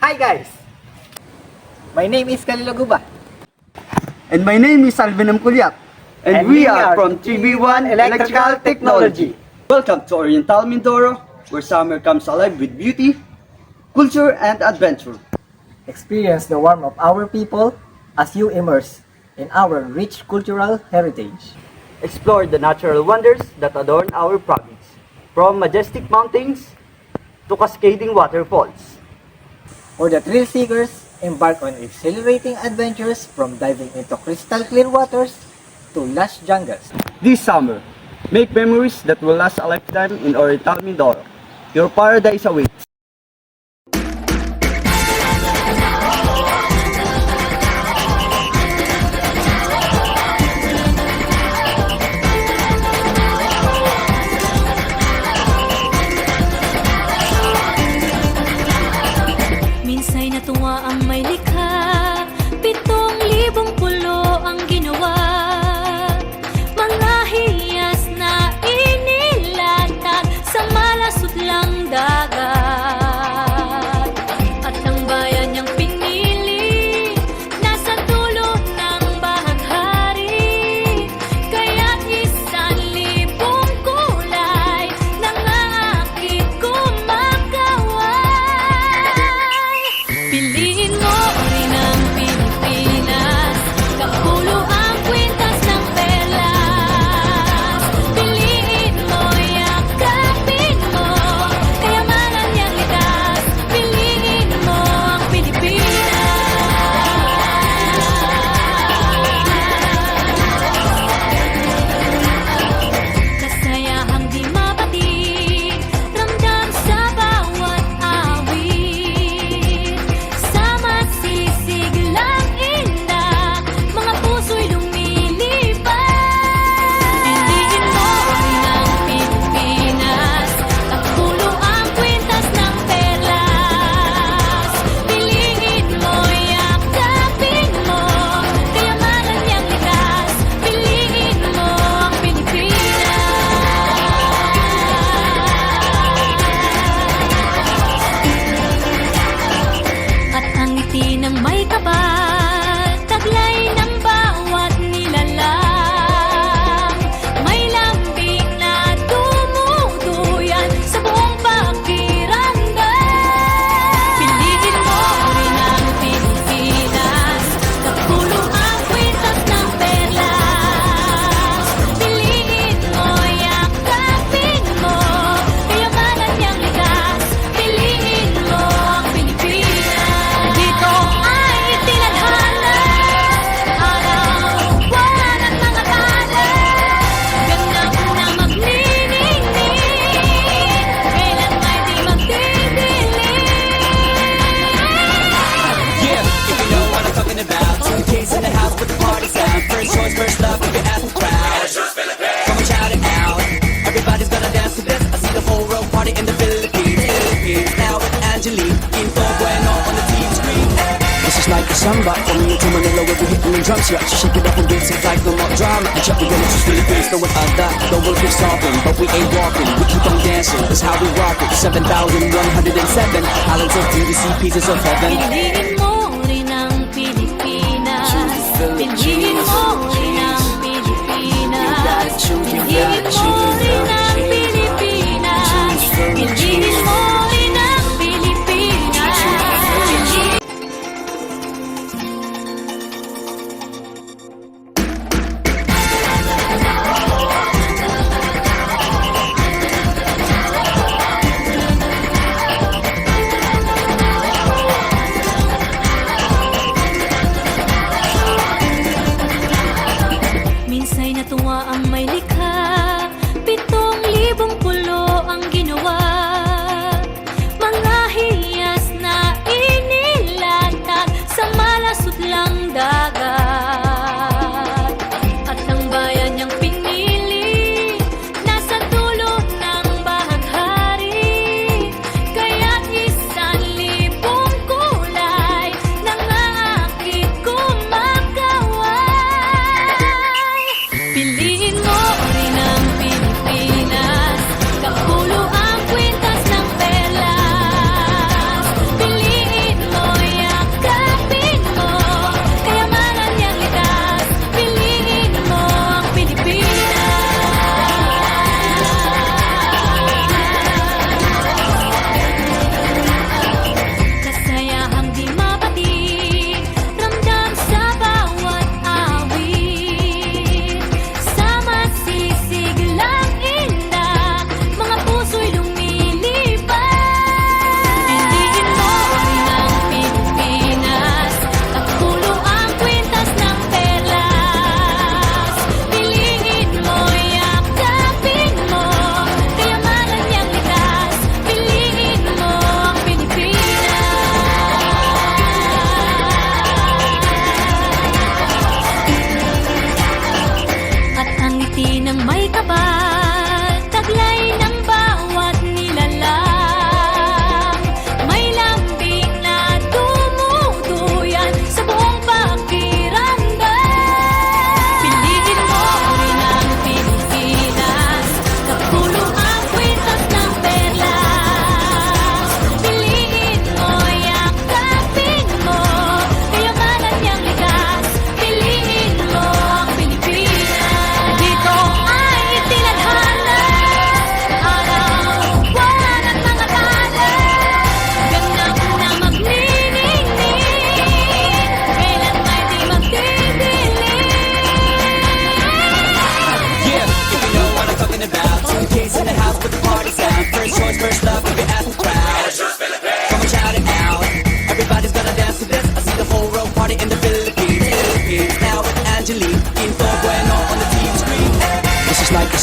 Hi guys! My name is Kalilo Guba. And my name is Alvin Kulyat. And we are from 3B1 Electrical Technology. Welcome to Oriental Mindoro, where summer comes alive with beauty, culture, and adventure. Experience the warmth of our people as you immerse in our rich cultural heritage. Explore the natural wonders that adorn our province, from majestic mountains to cascading waterfalls. For the thrill seekers, embark on exhilarating adventures from diving into crystal clear waters to lush jungles. This summer, make memories that will last a lifetime in Oriental Mindoro. Your paradise awaits. Minsa'y natuwa ang may likha, 7,000 pulo ang ginawa. Mga hiyas na inilatag sa malasot lang dagat. At ang bayan niyang pinili, nasa dulo ng bahaghari. Kaya't 1,000 kulay nangangakit kumakaway. Piliin mo rin ang Pilipinas, kapulo ang kwintas ng perlas. Piliin mo, yakapin mo, kayamanan niyang likas. Piliin mo ang Pilipinas. Kasayahang di mapati, ramdam sa bawat awit. Sama silisig lang inda, mga puso'y lumilipad. Piliin mo rin ang Pilipinas, kapulo ang kwintas ng perlas. Piliin mo, yakapin mo, kayamanan niyang likas. Piliin mo ang Pilipinas. At ang ngiti ng may kapal, taglay ng bawat nilalang. May lambing na dumuduyan sa buong pakiramdam. Piliin mo rin ang Pilipinas, kapulo ang kwintas ng perlas. Piliin mo, yakapin mo, kayamanan niyang likas. Piliin mo ang Pilipinas. Dito ay tinadhana, araw-buwan at mga palad. Ganap na magniningning, kailan may di magdidilim. Yeah, if you know what I'm talking about. The kids in the house with the party sound. First choice, first love, we can ask the crowd. Come on, shout it out. Everybody's gonna dance to this. I see the whole world party in the Philippines. Now with Angelique, Info Bueno on the TV screen. This is like a samba from New to Manila where we're hitting the drums. Yeah, so shake it up and dance it like no more drama. And check, we're gonna choose Philippines, no one other. The world keeps talking, but we ain't walking. We keep on dancing, that's how we rock it. 7,107 islands of beauty, pieces of heaven. Piliin mo rin ang Pilipinas. Piliin mo rin ang Pilipinas. Piliin mo rin ang Pilipinas. Piliin mo rin ang Pilipinas.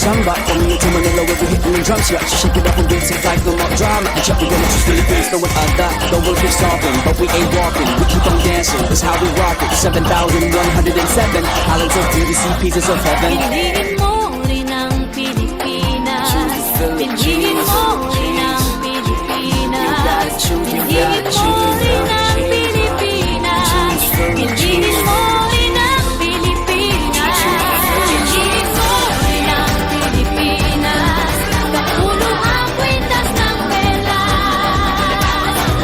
samba. From Rio to Manila, we'll be hitting the drum slap. Shake it up and dance it like no more drama. And check, we're gonna choose Philippines, no one other. The world keeps talking, but we ain't walking. We keep on dancing, that's how we rock it. 7,107 islands of beauty, pieces of heaven. Piliin mo rin ang Pilipinas. Piliin mo rin ang Pilipinas. Piliin mo rin ang Pilipinas. Piliin mo rin ang Pilipinas. Piliin mo rin ang Pilipinas. Kapulo ang kwintas ng pera.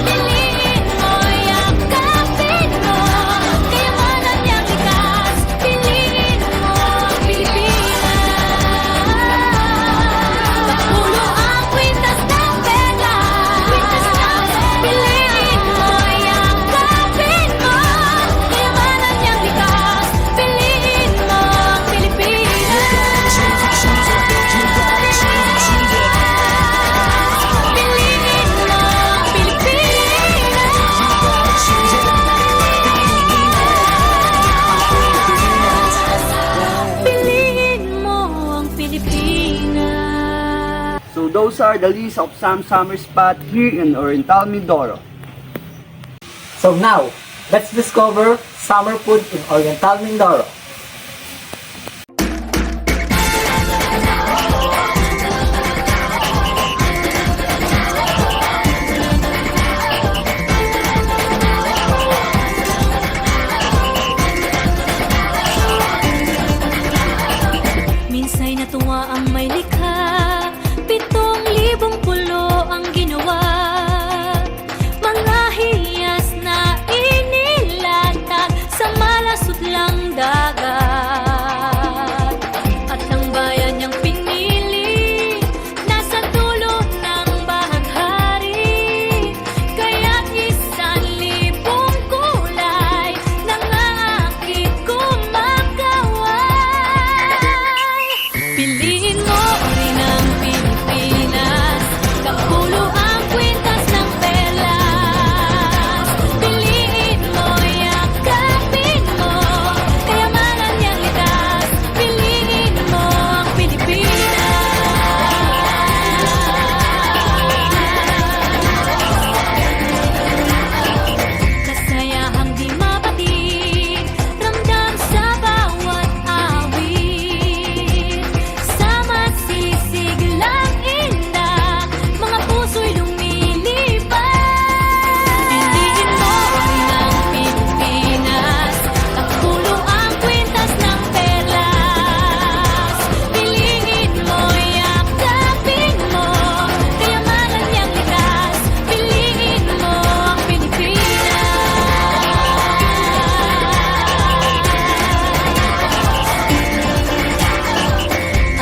Piliin mo, yakapin mo. Kayamanan niyang likas. Piliin mo ang Pilipinas. Kapulo ang kwintas ng pera. Piliin mo, yakapin mo. Kayamanan niyang likas. Piliin mo ang Pilipinas. Piliin mo ang Pilipinas. Piliin mo ang Pilipinas. So those are the list of some summer spots here in Oriental Mindoro. So now, let's discover summer food in Oriental Mindoro. Minsa'y natuwa ang may likha, 7,000 pulo ang ginawa. Mga hiyas na inilatag sa malasot lang dagat. At ang bayan niyang pinili, nasa dulo ng bahaghari. Kaya't 1,000 kulay, nangangakit kumakaway. Piliin mo rin ang Pilipinas. Kapulo ang kwintas ng perlas. Piliin mo, yakapin mo. Kayamanan niyang likas. Piliin mo ang Pilipinas. Kasayahang di mapatid, ramdam sa bawat awit. Sama sisig lang inda, mga puso'y lumilipad. Piliin mo rin ang Pilipinas. Kapulo ang kwintas ng perlas. Piliin mo, yakapin mo. Kayamanan niyang likas. Piliin mo ang Pilipinas.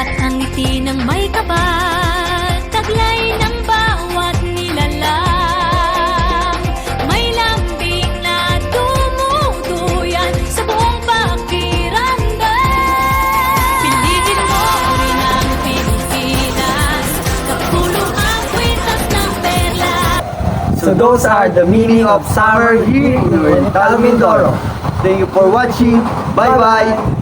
At ang ngiti ng may kapal, taglay ng bawat nilalang. May lambing na dumuduyan sa buong pakiramdam. Piliin mo rin ang Pilipinas. Kapulo ang kwintas ng perla. So those are the meaning of summer here in Oriental Mindoro. Thank you for watching. Bye bye.